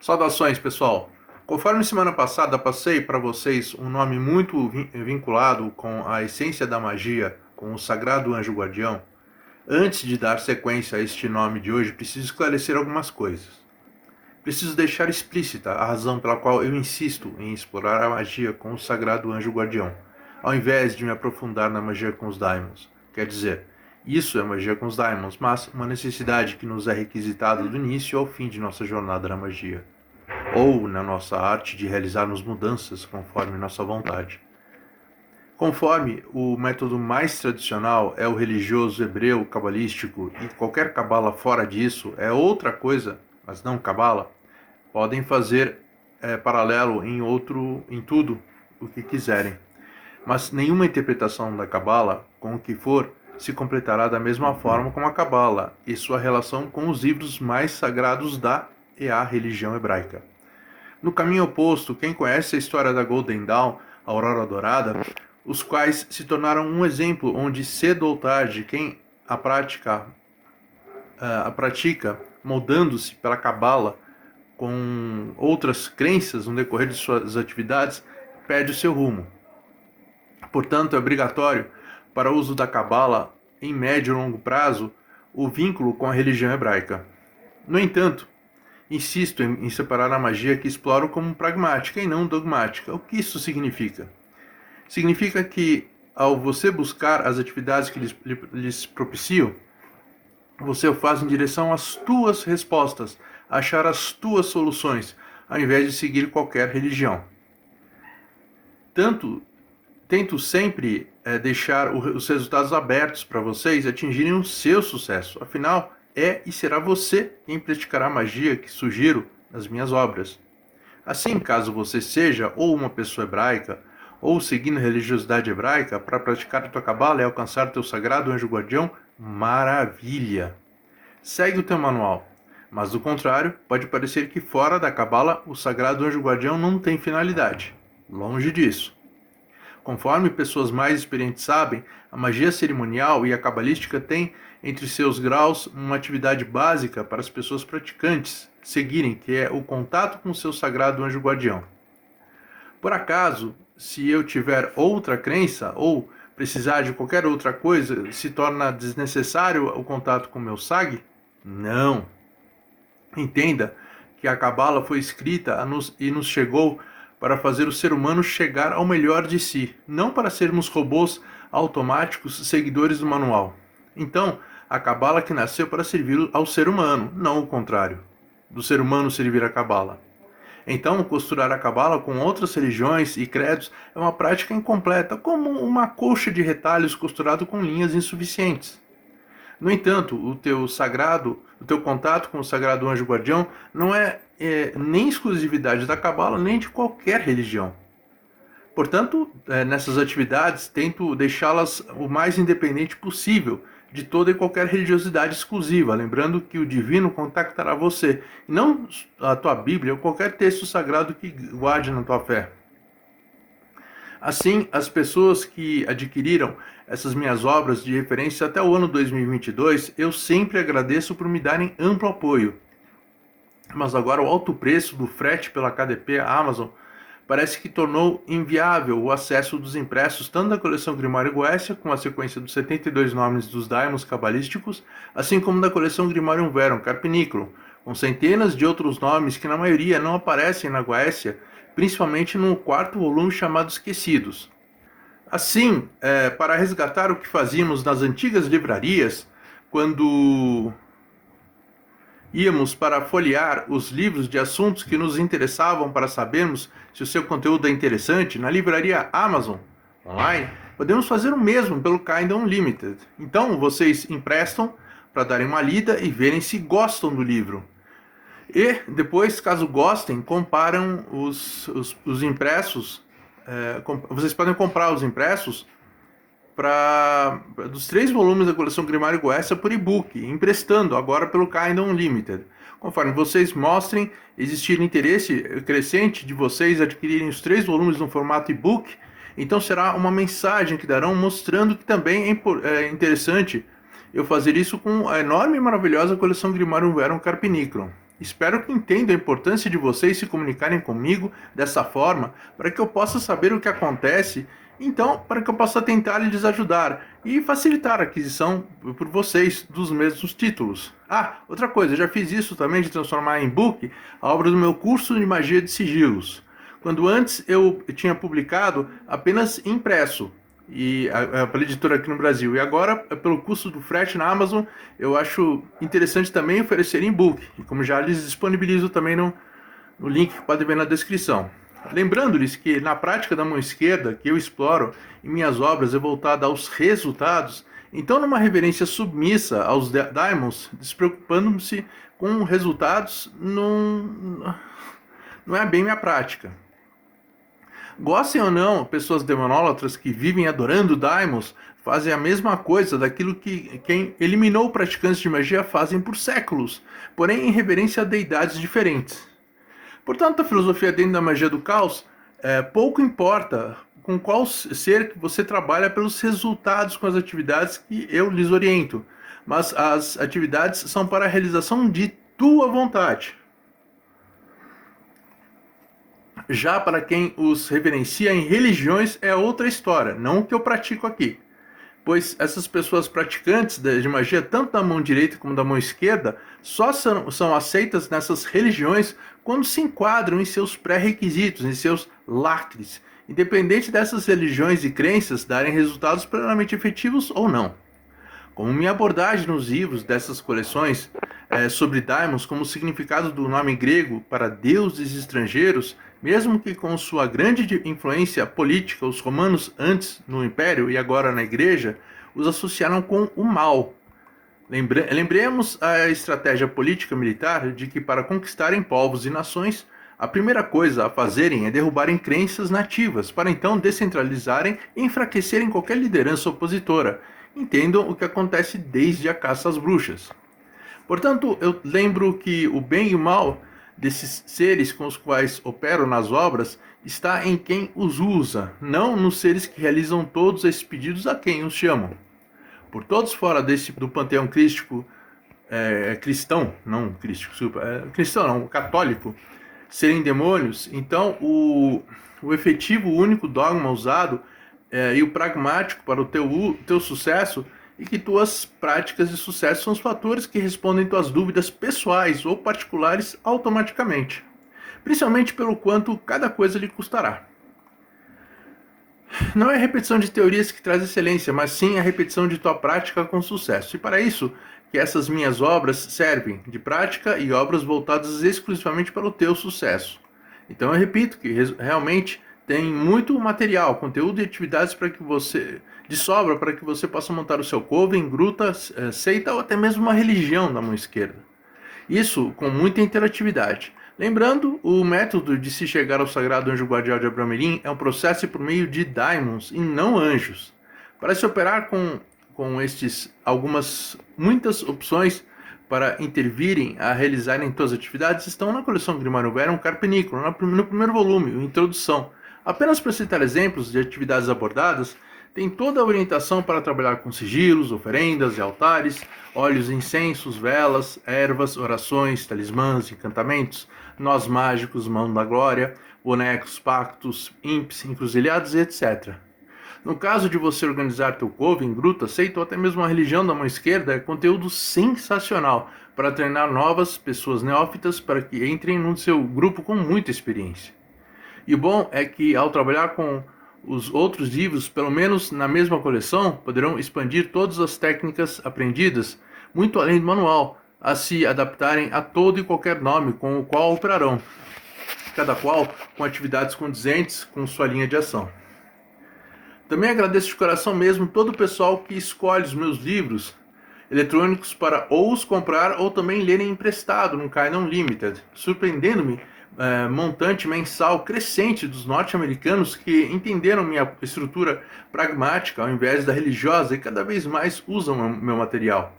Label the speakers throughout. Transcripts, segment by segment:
Speaker 1: Saudações, pessoal! Conforme semana passada passei para vocês um nome muito vinculado com a essência da magia, com o Sagrado Anjo Guardião, antes de dar sequência a este nome de hoje, preciso esclarecer algumas coisas. Preciso deixar explícita a razão pela qual eu insisto em explorar a magia com o Sagrado Anjo Guardião, ao invés de me aprofundar na magia com os Daimons. Quer dizer, isso é magia com os Daimons, mas uma necessidade que nos é requisitada do início ao fim de nossa jornada na magia, ou na nossa arte de realizarmos mudanças conforme nossa vontade. Conforme o método mais tradicional é o religioso hebreu cabalístico e qualquer cabala fora disso é outra coisa, mas não cabala, podem fazer paralelo em tudo o que quiserem. Mas nenhuma interpretação da cabala, com o que for, se completará da mesma forma como a cabala e sua relação com os livros mais sagrados da e a religião hebraica. No caminho oposto, quem conhece a história da Golden Dawn, a Aurora Dourada, os quais se tornaram um exemplo onde cedo ou tarde quem a pratica moldando-se pela cabala com outras crenças no decorrer de suas atividades, perde o seu rumo. Portanto, é obrigatório para o uso da cabala em médio e longo prazo o vínculo com a religião hebraica. No entanto, insisto em separar a magia que exploro como pragmática e não dogmática. O que isso significa? Significa que, ao você buscar as atividades que lhes propiciam, você o faz em direção às tuas respostas, achar as tuas soluções, ao invés de seguir qualquer religião. Tento sempre deixar os resultados abertos para vocês atingirem o seu sucesso. Afinal, é e será você quem praticará a magia que sugiro nas minhas obras. Assim, caso você seja ou uma pessoa hebraica, ou seguindo a religiosidade hebraica, para praticar a tua cabala e alcançar o teu sagrado anjo guardião, maravilha! Segue o teu manual. Mas, do contrário, pode parecer que fora da cabala o sagrado anjo guardião não tem finalidade. Longe disso. Conforme pessoas mais experientes sabem, a magia cerimonial e a cabalística têm entre seus graus uma atividade básica para as pessoas praticantes seguirem, que é o contato com o seu sagrado anjo guardião. Por acaso, se eu tiver outra crença ou precisar de qualquer outra coisa, se torna desnecessário o contato com o meu SAG? Não. Entenda que a cabala foi escrita e nos chegou para fazer o ser humano chegar ao melhor de si, não para sermos robôs automáticos seguidores do manual. Então, a cabala que nasceu para servir ao ser humano, não o contrário, do ser humano servir a cabala. Então, costurar a cabala com outras religiões e credos é uma prática incompleta, como uma colcha de retalhos costurado com linhas insuficientes. No entanto, o teu contato com o Sagrado Anjo Guardião não é nem exclusividade da cabala, nem de qualquer religião. Portanto, nessas atividades, tento deixá-las o mais independente possível de toda e qualquer religiosidade exclusiva, lembrando que o divino contactará você, e não a tua Bíblia ou qualquer texto sagrado que guarde na tua fé. Assim, as pessoas que adquiriram essas minhas obras de referência até o ano 2022, eu sempre agradeço por me darem amplo apoio. Mas agora o alto preço do frete pela KDP Amazon parece que tornou inviável o acesso dos impressos tanto da coleção Grimário Goécia, com a sequência dos 72 nomes dos daimons cabalísticos, assim como da coleção Grimorium Verum Carpinicro, com centenas de outros nomes que na maioria não aparecem na Goécia, principalmente no quarto volume chamado Esquecidos. Assim, para resgatar o que fazíamos nas antigas livrarias, quando íamos para folhear os livros de assuntos que nos interessavam para sabermos se o seu conteúdo é interessante, na livraria Amazon online, podemos fazer o mesmo pelo Kindle Unlimited. Então, vocês emprestam para darem uma lida e verem se gostam do livro. E depois, caso gostem, comparam os impressos. Vocês podem comprar os impressos dos 3 volumes da coleção Grimário Goécia por e-book, emprestando agora pelo Kindle Unlimited. Conforme vocês mostrem existir interesse crescente de vocês adquirirem os 3 volumes no formato e-book, então será uma mensagem que darão mostrando que também é interessante eu fazer isso com a enorme e maravilhosa coleção Grimorium Verum Carpinicro. Espero que entendam a importância de vocês se comunicarem comigo dessa forma, para que eu possa saber o que acontece, então, para que eu possa tentar lhes ajudar e facilitar a aquisição por vocês dos mesmos títulos. Ah, outra coisa, eu já fiz isso também de transformar em book a obra do meu curso de magia de sigilos. Quando antes eu tinha publicado apenas impresso, e pela editora aqui no Brasil. E agora, pelo custo do frete na Amazon, eu acho interessante também oferecer em book. E como já lhes disponibilizo também no link que pode ver na descrição. Lembrando-lhes que na prática da mão esquerda, que eu exploro em minhas obras, é voltada aos resultados, então numa reverência submissa aos daimons, despreocupando-se com resultados, não é bem minha prática. Gostem ou não, pessoas demonólatras que vivem adorando daimons fazem a mesma coisa daquilo que quem eliminou praticantes de magia fazem por séculos, porém em reverência a deidades diferentes. Portanto, a filosofia dentro da magia do caos pouco importa com qual ser que você trabalha pelos resultados com as atividades que eu lhes oriento, mas as atividades são para a realização de tua vontade. Já para quem os reverencia em religiões é outra história, não o que eu pratico aqui. Pois essas pessoas praticantes de magia, tanto da mão direita como da mão esquerda, só são aceitas nessas religiões quando se enquadram em seus pré-requisitos, em seus lacres, independente dessas religiões e crenças darem resultados plenamente efetivos ou não. Como minha abordagem nos livros dessas coleções sobre daimons como significado do nome grego para deuses estrangeiros, mesmo que com sua grande influência política, os romanos antes no Império e agora na Igreja, os associaram com o mal. Lembremos a estratégia política militar de que para conquistarem povos e nações, a primeira coisa a fazerem é derrubarem crenças nativas, para então descentralizarem e enfraquecerem qualquer liderança opositora. Entendam o que acontece desde a caça às bruxas. Portanto, eu lembro que o bem e o mal desses seres com os quais opero nas obras está em quem os usa, não nos seres que realizam todos esses pedidos a quem os chamam. Por todos fora do panteão crístico, cristão, não crístico, cristão não, católico, serem demônios, então o efetivo único dogma usado e o pragmático para o teu sucesso e que tuas práticas de sucesso são os fatores que respondem tuas dúvidas pessoais ou particulares automaticamente, principalmente pelo quanto cada coisa lhe custará. Não é a repetição de teorias que traz excelência, mas sim a repetição de tua prática com sucesso. E para isso que essas minhas obras servem de prática e obras voltadas exclusivamente para o teu sucesso. Então eu repito que realmente tem muito material, conteúdo e atividades para que você de sobra para que você possa montar o seu coven, gruta, seita ou até mesmo uma religião na mão esquerda. Isso com muita interatividade. Lembrando, o método de se chegar ao sagrado anjo guardião de Abramelin é um processo por meio de daimons e não anjos. Para se operar com muitas opções para intervirem a realizarem suas atividades estão na coleção Grimário Verum Carpinícola, no primeiro volume, Introdução. Apenas para citar exemplos de atividades abordadas, tem toda a orientação para trabalhar com sigilos, oferendas e altares, óleos, incensos, velas, ervas, orações, talismãs, encantamentos, nós mágicos, mão da glória, bonecos, pactos, imps, encruzilhados e etc. No caso de você organizar teu coven, gruta, seita ou até mesmo a religião da mão esquerda, é conteúdo sensacional para treinar novas pessoas neófitas para que entrem no seu grupo com muita experiência. E o bom é que ao trabalhar com os outros livros, pelo menos na mesma coleção, poderão expandir todas as técnicas aprendidas, muito além do manual, a se adaptarem a todo e qualquer nome com o qual operarão, cada qual com atividades condizentes com sua linha de ação. Também agradeço de coração mesmo todo o pessoal que escolhe os meus livros eletrônicos para ou os comprar ou também lerem emprestado no Kindle Unlimited, surpreendendo-me montante mensal crescente dos norte-americanos que entenderam minha estrutura pragmática ao invés da religiosa e cada vez mais usam meu material.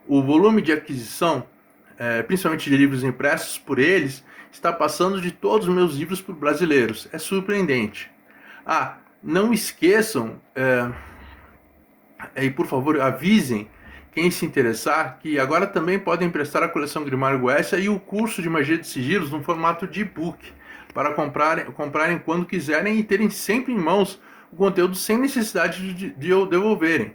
Speaker 1: O volume de aquisição, principalmente de livros impressos por eles, está passando de todos os meus livros por brasileiros. É surpreendente. Não esqueçam, e por favor avisem quem se interessar, que agora também podem emprestar a coleção Grimário Goécia e o curso de magia de sigilos no formato de e-book, para comprarem quando quiserem e terem sempre em mãos o conteúdo sem necessidade de eu devolverem.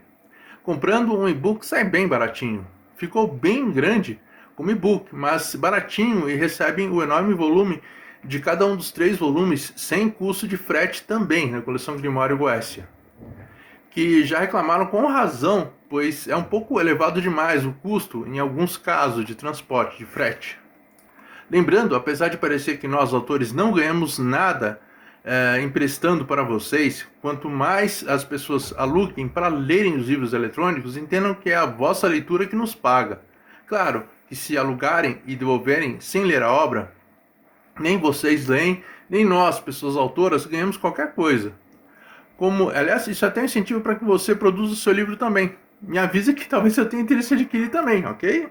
Speaker 1: Comprando um e-book sai bem baratinho. Ficou bem grande como e-book, mas baratinho, e recebem o enorme volume de cada um dos 3 volumes sem custo de frete também na coleção Grimário Goécia, que já reclamaram com razão, pois é um pouco elevado demais o custo em alguns casos de transporte, de frete. Lembrando, apesar de parecer que nós autores não ganhamos nada emprestando para vocês, quanto mais as pessoas aluguem para lerem os livros eletrônicos, entendam que é a vossa leitura que nos paga. Claro que se alugarem e devolverem sem ler a obra, nem vocês leem, nem nós, pessoas autoras, ganhamos qualquer coisa. Aliás, isso até é incentivo para que você produza o seu livro também. Me avisa que talvez eu tenha interesse em adquirir também, ok?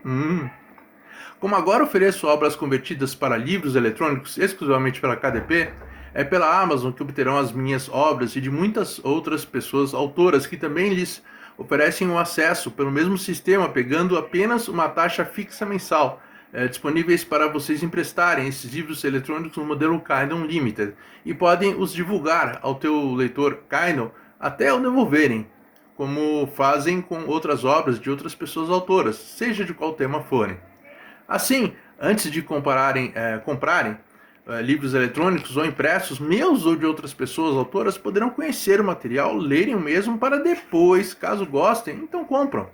Speaker 1: Como agora ofereço obras convertidas para livros eletrônicos exclusivamente pela KDP, é pela Amazon que obterão as minhas obras e de muitas outras pessoas autoras que também lhes oferecem o acesso pelo mesmo sistema, pegando apenas uma taxa fixa mensal, disponíveis para vocês emprestarem esses livros eletrônicos no modelo Kindle Unlimited, e podem os divulgar ao teu leitor Kindle até o devolverem, como fazem com outras obras de outras pessoas autoras, seja de qual tema forem. Assim, antes de comprarem livros eletrônicos ou impressos, meus ou de outras pessoas autoras, poderão conhecer o material, lerem o mesmo para depois, caso gostem, então compram.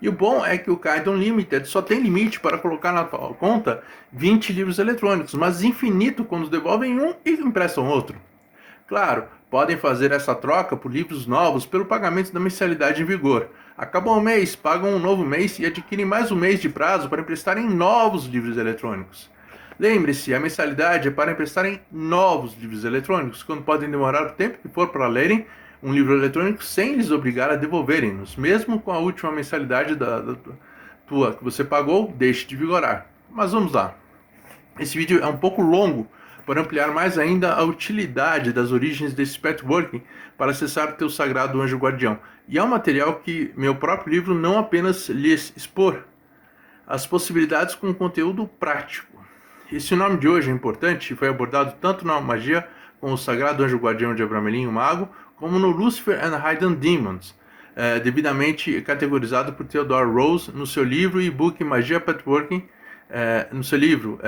Speaker 1: E o bom é que o Kindle Unlimited só tem limite para colocar na tua conta 20 livros eletrônicos, mas infinito quando devolvem um e emprestam outro. Claro, podem fazer essa troca por livros novos pelo pagamento da mensalidade em vigor. Acabam o mês, pagam um novo mês e adquirem mais um mês de prazo para emprestarem novos livros eletrônicos. Lembre-se, a mensalidade é para emprestarem novos livros eletrônicos, quando podem demorar o tempo que for para lerem um livro eletrônico sem lhes obrigar a devolverem-nos, mesmo com a última mensalidade tua que você pagou, deixe de vigorar. Mas vamos lá. Esse vídeo é um pouco longo para ampliar mais ainda a utilidade das origens desse patchworking para acessar teu sagrado anjo guardião. E é um material que meu próprio livro não apenas lhes expor as possibilidades com conteúdo prático. Esse nome de hoje é importante e foi abordado tanto na magia com o sagrado anjo guardião de Abramelin, o mago, como no Lucifer and Hidden Demons, devidamente categorizado por Theodore Rose no seu livro e e-book Magia Patchworking, no seu livro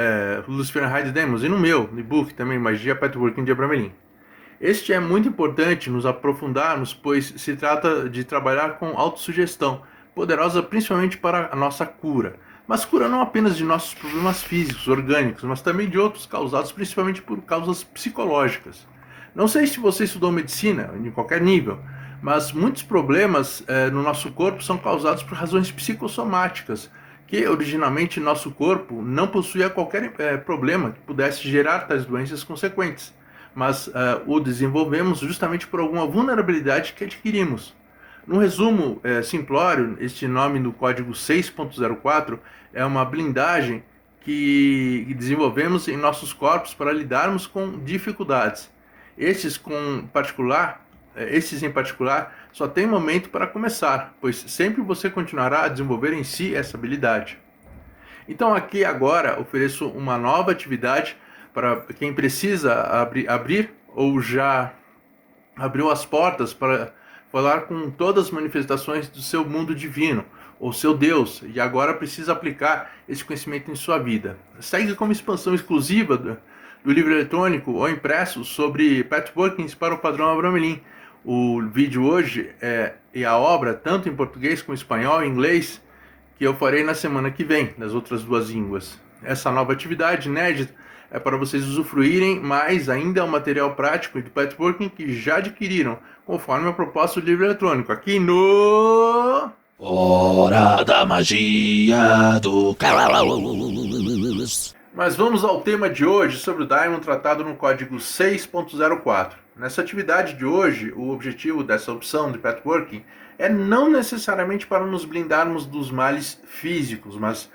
Speaker 1: Lucifer and Hidden Demons, e no meu e-book também Magia Patchworking de Abramelin. Este é muito importante nos aprofundarmos, pois se trata de trabalhar com autossugestão, poderosa principalmente para a nossa cura. Mas cura não apenas de nossos problemas físicos, orgânicos, mas também de outros causados principalmente por causas psicológicas. Não sei se você estudou medicina, em qualquer nível, mas muitos problemas no nosso corpo são causados por razões psicossomáticas, que originalmente nosso corpo não possuía qualquer problema que pudesse gerar tais doenças consequentes, mas o desenvolvemos justamente por alguma vulnerabilidade que adquirimos. No resumo simplório, este nome do código 6.04 é uma blindagem que desenvolvemos em nossos corpos para lidarmos com dificuldades. Esses em particular só tem momento para começar, pois sempre você continuará a desenvolver em si essa habilidade. Então aqui agora ofereço uma nova atividade para quem precisa abrir ou já abriu as portas para falar com todas as manifestações do seu mundo divino, ou seu Deus, e agora precisa aplicar esse conhecimento em sua vida. Segue como expansão exclusiva do livro eletrônico ou impresso sobre patchworkings para o padrão Abramelin. O vídeo hoje e a obra, tanto em português como em espanhol e inglês, que eu farei na semana que vem, nas outras duas línguas. Essa nova atividade inédita é para vocês usufruírem mais ainda o material prático de patchworking que já adquiriram, conforme a proposta do livro eletrônico, aqui no...
Speaker 2: Hora da Magia do Caos.
Speaker 1: Mas vamos ao tema de hoje sobre o Daimon tratado no código 6.04. Nessa atividade de hoje, o objetivo dessa opção de patchworking é não necessariamente para nos blindarmos dos males físicos, mas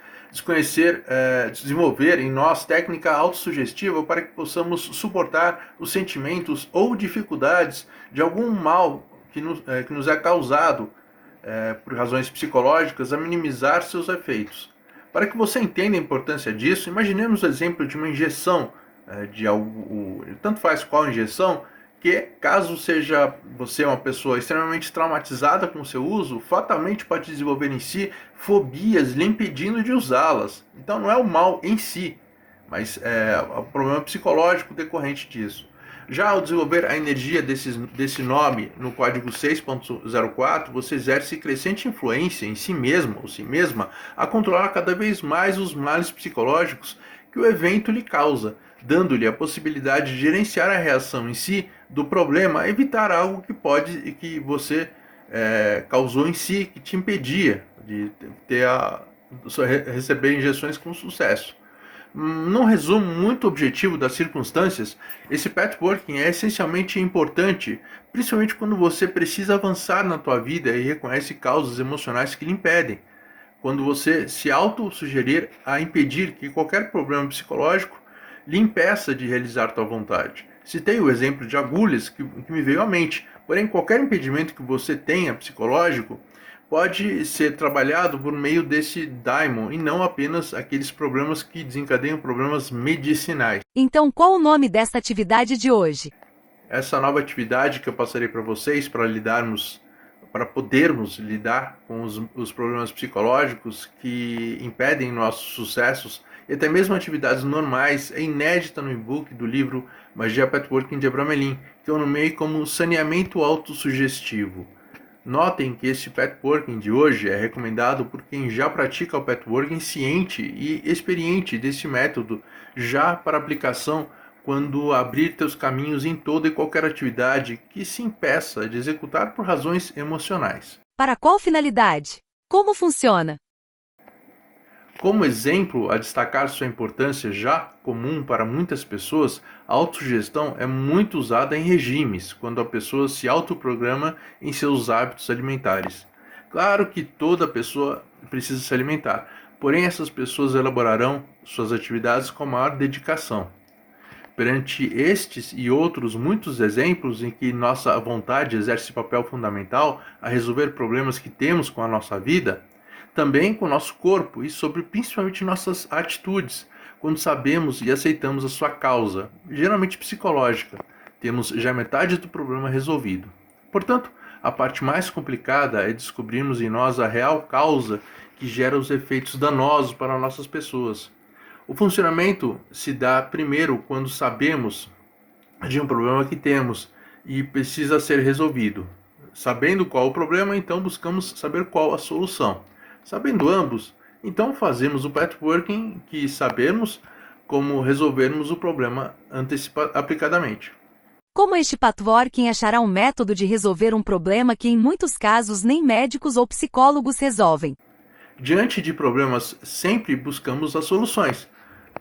Speaker 1: desenvolver em nós técnica autossugestiva para que possamos suportar os sentimentos ou dificuldades de algum mal que nos é causado por razões psicológicas, a minimizar seus efeitos. Para que você entenda a importância disso, imaginemos o exemplo de uma injeção de algo, tanto faz qual injeção, que caso seja você uma pessoa extremamente traumatizada com o seu uso, fatalmente pode desenvolver em si fobias lhe impedindo de usá-las. Então não é o mal em si, mas é o problema psicológico decorrente disso. Já ao desenvolver a energia desse nome no código 6.04, você exerce crescente influência em si mesmo ou si mesma a controlar cada vez mais os males psicológicos que o evento lhe causa, dando-lhe a possibilidade de gerenciar a reação em si do problema, evitar algo que você causou em si, que te impedia de receber injeções com sucesso. Num resumo muito objetivo das circunstâncias, esse patchworking é essencialmente importante, principalmente quando você precisa avançar na tua vida e reconhece causas emocionais que lhe impedem. Quando você se auto-sugerir a impedir que qualquer problema psicológico lhe impeça de realizar tua vontade. Citei o exemplo de agulhas que me veio à mente, porém qualquer impedimento que você tenha psicológico pode ser trabalhado por meio desse daimon e não apenas aqueles problemas que desencadeiam problemas medicinais.
Speaker 3: Então, qual o nome desta atividade de hoje?
Speaker 1: Essa nova atividade que eu passarei para vocês para podermos lidar com os problemas psicológicos que impedem nossos sucessos e até mesmo atividades normais, é inédita no e-book do livro Magia Patchworking de Abramelin, que eu nomeei como saneamento autossugestivo. Notem que esse patchworking de hoje é recomendado por quem já pratica o patchworking ciente e experiente desse método, já para aplicação quando abrir teus caminhos em toda e qualquer atividade que se impeça de executar por razões emocionais.
Speaker 3: Para qual finalidade? Como funciona?
Speaker 1: Como exemplo a destacar sua importância já comum para muitas pessoas, a autossugestão é muito usada em regimes, quando a pessoa se autoprograma em seus hábitos alimentares. Claro que toda pessoa precisa se alimentar, porém essas pessoas elaborarão suas atividades com maior dedicação. Perante estes e outros muitos exemplos em que nossa vontade exerce papel fundamental a resolver problemas que temos com a nossa vida, também com o nosso corpo e sobre principalmente nossas atitudes, quando sabemos e aceitamos a sua causa, geralmente psicológica, temos já metade do problema resolvido. Portanto, a parte mais complicada é descobrirmos em nós a real causa que gera os efeitos danosos para nossas pessoas. O funcionamento se dá primeiro quando sabemos de um problema que temos e precisa ser resolvido. Sabendo qual o problema, então buscamos saber qual a solução. Sabendo ambos, então fazemos o patchworking que sabemos como resolvermos o problema aplicadamente.
Speaker 3: Como este patchworking achará um método de resolver um problema que em muitos casos nem médicos ou psicólogos resolvem?
Speaker 1: Diante de problemas, sempre buscamos as soluções,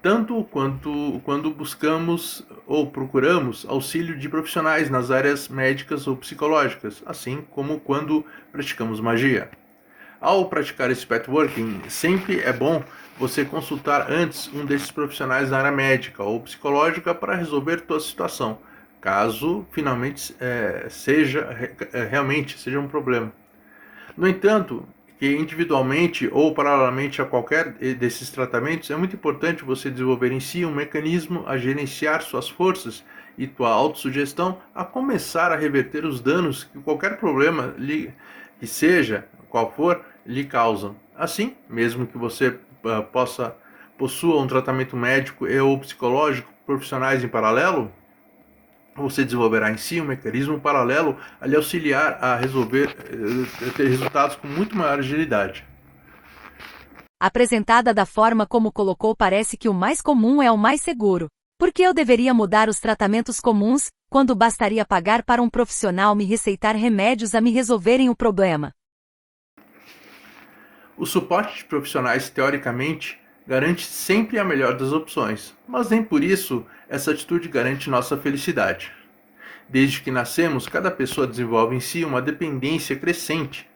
Speaker 1: tanto quanto quando buscamos ou procuramos auxílio de profissionais nas áreas médicas ou psicológicas, assim como quando praticamos magia. Ao praticar esse patchworking, sempre é bom você consultar antes um desses profissionais da área médica ou psicológica para resolver tua situação, caso finalmente realmente seja um problema. No entanto, que individualmente ou paralelamente a qualquer desses tratamentos, é muito importante você desenvolver em si um mecanismo a gerenciar suas forças e tua autossugestão a começar a reverter os danos que qualquer problema, que seja qual for, lhe causam. Assim, mesmo que você possua um tratamento médico e ou psicológico profissionais em paralelo, você desenvolverá em si um mecanismo paralelo a lhe auxiliar a ter resultados com muito maior agilidade.
Speaker 3: Apresentada da forma como colocou, parece que o mais comum é o mais seguro. Por que eu deveria mudar os tratamentos comuns, quando bastaria pagar para um profissional me receitar remédios a me resolverem o problema?
Speaker 1: O suporte de profissionais, teoricamente, garante sempre a melhor das opções, mas nem por isso essa atitude garante nossa felicidade. Desde que nascemos, cada pessoa desenvolve em si uma dependência crescente,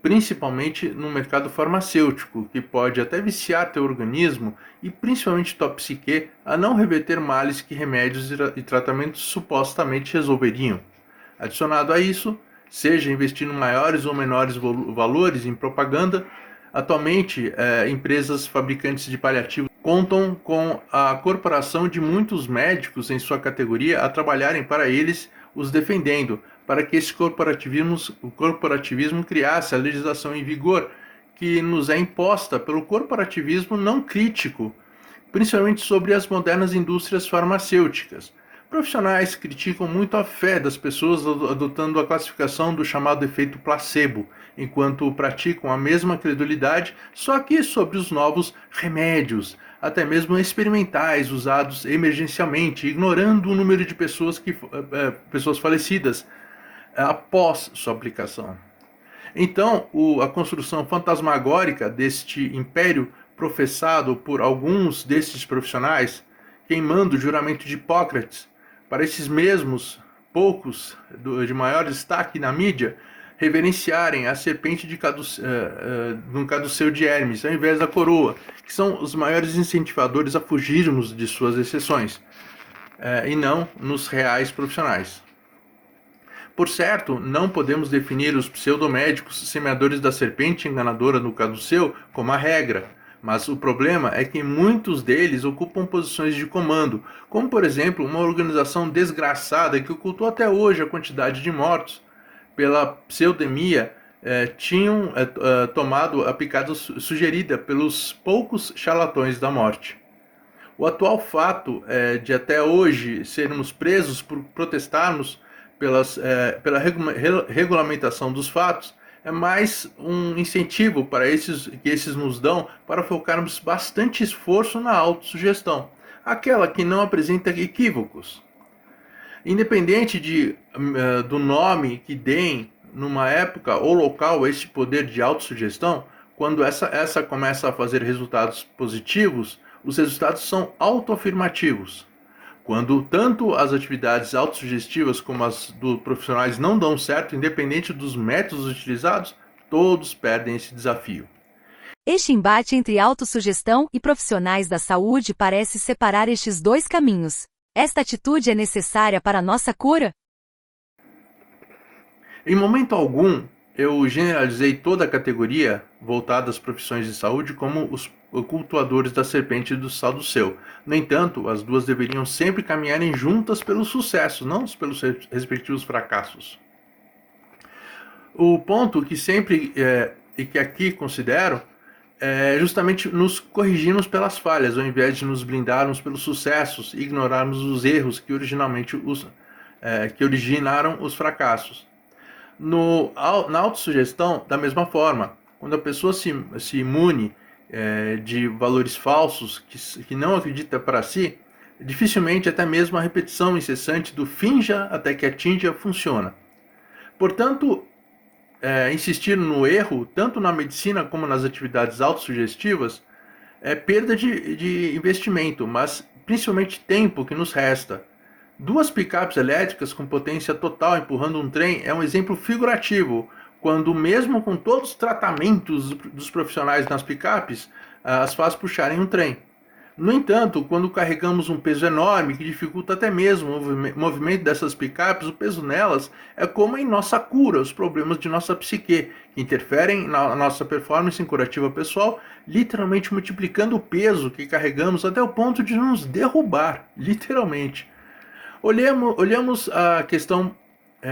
Speaker 1: principalmente no mercado farmacêutico, que pode até viciar teu organismo e principalmente tua psique a não reverter males que remédios e tratamentos supostamente resolveriam. Adicionado a isso, seja investindo maiores ou menores valores em propaganda. Atualmente, empresas fabricantes de paliativos contam com a corporação de muitos médicos em sua categoria a trabalharem para eles, os defendendo, para que esse corporativismo criasse a legislação em vigor que nos é imposta pelo corporativismo não crítico, principalmente sobre as modernas indústrias farmacêuticas. Profissionais criticam muito a fé das pessoas adotando a classificação do chamado efeito placebo, enquanto praticam a mesma credulidade, só que sobre os novos remédios, até mesmo experimentais, usados emergencialmente, ignorando o número de pessoas falecidas após sua aplicação. Então, a construção fantasmagórica deste império professado por alguns desses profissionais, queimando o juramento de Hipócrates, para esses mesmos poucos de maior destaque na mídia reverenciarem a serpente no caduceu de Hermes, ao invés da coroa, que são os maiores incentivadores a fugirmos de suas exceções, e não nos reais profissionais. Por certo, não podemos definir os pseudomédicos semeadores da serpente enganadora no caduceu como a regra, mas o problema é que muitos deles ocupam posições de comando, como por exemplo uma organização desgraçada que ocultou até hoje a quantidade de mortos pela pseudemia tinham tomado a picada sugerida pelos poucos charlatões da morte. O atual fato de até hoje sermos presos por protestarmos pela regulamentação dos fatos é mais um incentivo que esses nos dão para focarmos bastante esforço na autossugestão, aquela que não apresenta equívocos. Independente do nome que deem numa época ou local a este poder de autossugestão, quando essa começa a fazer resultados positivos, os resultados são autoafirmativos. Quando tanto as atividades autossugestivas como as dos profissionais não dão certo, independente dos métodos utilizados, todos perdem esse desafio.
Speaker 3: Este embate entre autossugestão e profissionais da saúde parece separar estes dois caminhos. Esta atitude é necessária para a nossa cura?
Speaker 1: Em momento algum, eu generalizei toda a categoria voltada às profissões de saúde como os cultuadores da serpente do saduceu. No entanto, as duas deveriam sempre caminharem juntas pelo sucesso, não pelos respectivos fracassos. O ponto que sempre e que aqui considero é justamente nos corrigirmos pelas falhas, ao invés de nos blindarmos pelos sucessos e ignorarmos os erros que originaram os fracassos. Na autossugestão, da mesma forma, quando a pessoa se imune de valores falsos que não acredita para si, dificilmente até mesmo a repetição incessante do finja até que atinja funciona. Portanto, insistir no erro, tanto na medicina como nas atividades autossugestivas, é perda de investimento, mas principalmente tempo que nos resta. 2 picapes elétricas com potência total empurrando um trem é um exemplo figurativo, quando mesmo com todos os tratamentos dos profissionais nas picapes, as faz puxarem um trem. No entanto, quando carregamos um peso enorme que dificulta até mesmo o movimento dessas picapes, o peso nelas é como em nossa cura, os problemas de nossa psique, que interferem na nossa performance curativa pessoal, literalmente multiplicando o peso que carregamos até o ponto de nos derrubar, literalmente. Olhamos a questão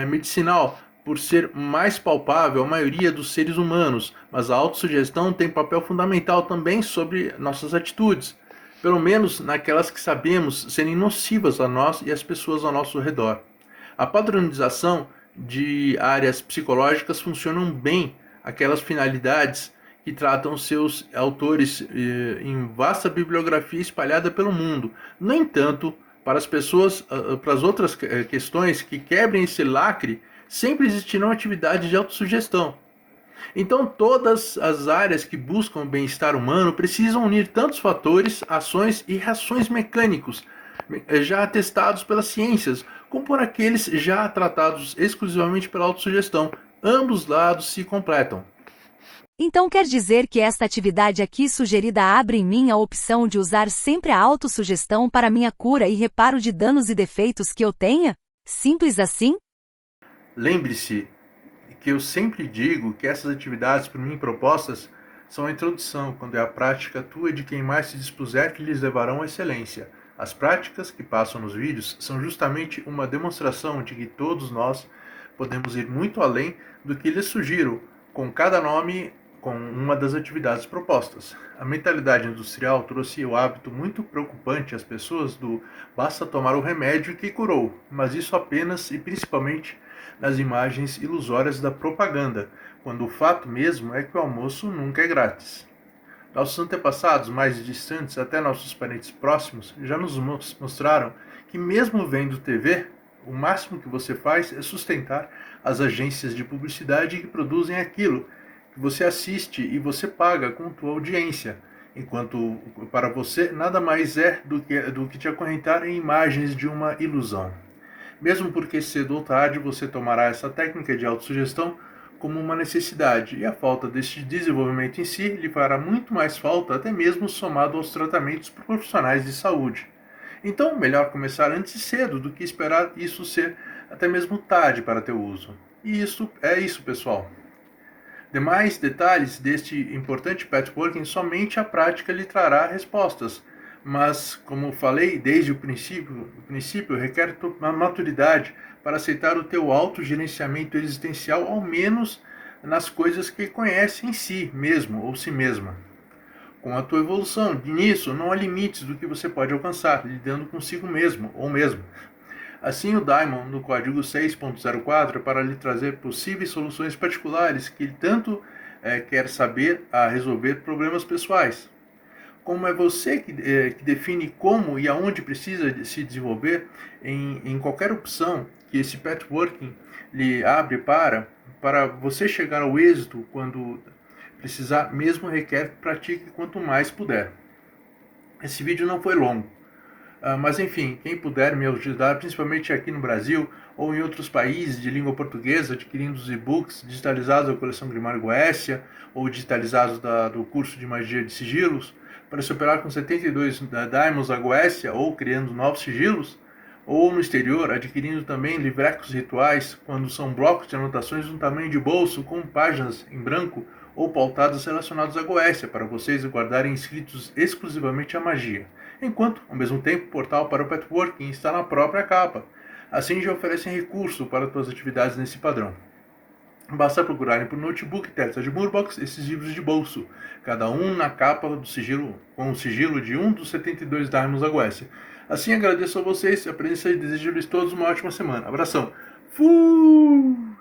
Speaker 1: medicinal por ser mais palpável à maioria dos seres humanos, mas a autossugestão tem papel fundamental também sobre nossas atitudes, pelo menos naquelas que sabemos serem nocivas a nós e às pessoas ao nosso redor. A padronização de áreas psicológicas funcionam bem aquelas finalidades que tratam seus autores em vasta bibliografia espalhada pelo mundo. No entanto, para as outras questões que quebrem esse lacre, sempre existirão atividades de autossugestão. Então, todas as áreas que buscam o bem-estar humano precisam unir tantos fatores, ações e reações mecânicos, já atestados pelas ciências, como por aqueles já tratados exclusivamente pela autossugestão. Ambos lados se completam.
Speaker 3: Então quer dizer que esta atividade aqui sugerida abre em mim a opção de usar sempre a autossugestão para minha cura e reparo de danos e defeitos que eu tenha? Simples assim?
Speaker 1: Lembre-se que eu sempre digo que essas atividades por mim propostas são a introdução, quando é a prática tua e de quem mais se dispuser que lhes levarão à excelência. As práticas que passam nos vídeos são justamente uma demonstração de que todos nós podemos ir muito além do que lhes sugiro, com cada nome com uma das atividades propostas. A mentalidade industrial trouxe o hábito muito preocupante às pessoas do basta tomar o remédio que curou, mas isso apenas e principalmente nas imagens ilusórias da propaganda, quando o fato mesmo é que o almoço nunca é grátis. Nossos antepassados mais distantes, até nossos parentes próximos, já nos mostraram que mesmo vendo TV, o máximo que você faz é sustentar as agências de publicidade que produzem aquilo que você assiste e você paga com tua audiência, enquanto para você nada mais é do que te acorrentar em imagens de uma ilusão. Mesmo porque cedo ou tarde você tomará essa técnica de autossugestão como uma necessidade, e a falta deste desenvolvimento em si lhe fará muito mais falta, até mesmo somado aos tratamentos profissionais de saúde. Então, melhor começar antes cedo do que esperar isso ser até mesmo tarde para teu uso. E isso é isso, pessoal. Demais detalhes deste importante patchworking somente a prática lhe trará respostas, mas, como falei desde o princípio requer uma maturidade para aceitar o teu autogerenciamento existencial, ao menos nas coisas que conhece em si mesmo ou si mesma. Com a tua evolução nisso, não há limites do que você pode alcançar, lidando consigo mesmo ou mesmo. Assim, o Daimon, no código 6.04, para lhe trazer possíveis soluções particulares que ele tanto quer saber a resolver problemas pessoais. Como é você que define como e aonde precisa se desenvolver em qualquer opção que esse patchworking lhe abre para você chegar ao êxito quando precisar, mesmo requer que pratique quanto mais puder. Esse vídeo não foi longo. Mas enfim, quem puder me ajudar, principalmente aqui no Brasil ou em outros países de língua portuguesa, adquirindo os e-books digitalizados da coleção Grimário Goécia ou digitalizados do curso de magia de sigilos, para se operar com 72 Daimons da Goécia ou criando novos sigilos, ou no exterior, adquirindo também livrecos rituais, quando são blocos de anotações no tamanho de bolso com páginas em branco ou pautadas relacionados à Goécia, para vocês guardarem inscritos exclusivamente à magia. Enquanto, ao mesmo tempo, o portal para o patchworking está na própria capa. Assim já oferecem recurso para suas atividades nesse padrão. Basta procurarem por notebook, testa de Murbox, esses livros de bolso, cada um na capa do sigilo, com o sigilo de um dos 72 Daimons da Goécia. Assim agradeço a vocês a presença e desejo-lhes todos uma ótima semana. Abração. Fui!